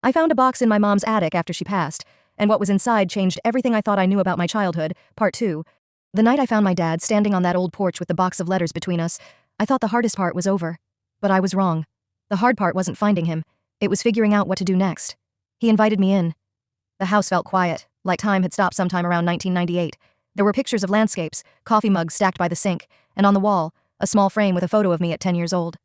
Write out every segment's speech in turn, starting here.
I found a box in my mom's attic after she passed, and what was inside changed everything I thought I knew about my childhood. Part 2. The night I found my dad standing on that old porch with the box of letters between us, I thought the hardest part was over. But I was wrong. The hard part wasn't finding him. It was figuring out what to do next. He invited me in. The house felt quiet, like time had stopped sometime around 1998. There were pictures of landscapes, coffee mugs stacked by the sink, and on the wall, a small frame with a photo of me at 10 years old.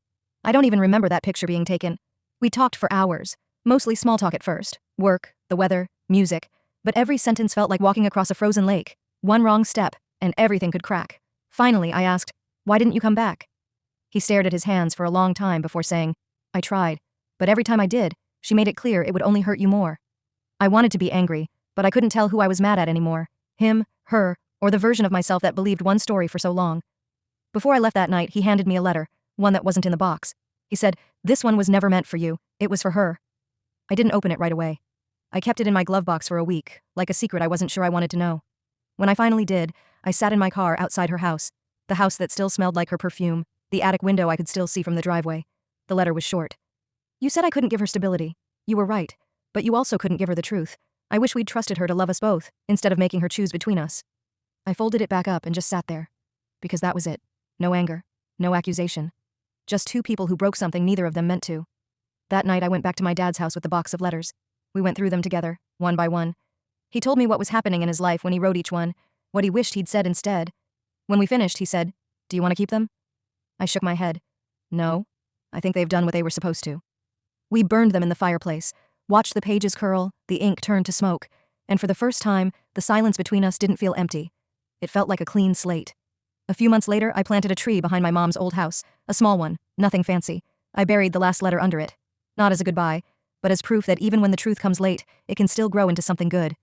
I don't even remember that picture being taken. We talked for hours, mostly small talk at first. Work, the weather, music. But every sentence felt like walking across a frozen lake. One wrong step, and everything could crack. Finally, I asked, "Why didn't you come back?" He stared at his hands for a long time before saying, "I tried. But every time I did, she made it clear it would only hurt you more." I wanted to be angry, but I couldn't tell who I was mad at anymore. Him, her, or the version of myself that believed one story for so long. Before I left that night, he handed me a letter, one that wasn't in the box. He said, "This one was never meant for you, it was for her." I didn't open it right away. I kept it in my glove box for a week, like a secret I wasn't sure I wanted to know. When I finally did, I sat in my car outside her house, the house that still smelled like her perfume, the attic window I could still see from the driveway. The letter was short. "You said I couldn't give her stability. You were right. But you also couldn't give her the truth. I wish we'd trusted her to love us both, instead of making her choose between us." I folded it back up and just sat there. Because that was it. No anger. No accusation. Just two people who broke something neither of them meant to. That night I went back to my dad's house with the box of letters. We went through them together, one by one. He told me what was happening in his life when he wrote each one, what he wished he'd said instead. When we finished, he said, "Do you want to keep them?" I shook my head. "No. I think they've done what they were supposed to." We burned them in the fireplace, watched the pages curl, the ink turn to smoke, and for the first time, the silence between us didn't feel empty. It felt like a clean slate. A few months later, I planted a tree behind my mom's old house, a small one, nothing fancy. I buried the last letter under it. Not as a goodbye, but as proof that even when the truth comes late, it can still grow into something good.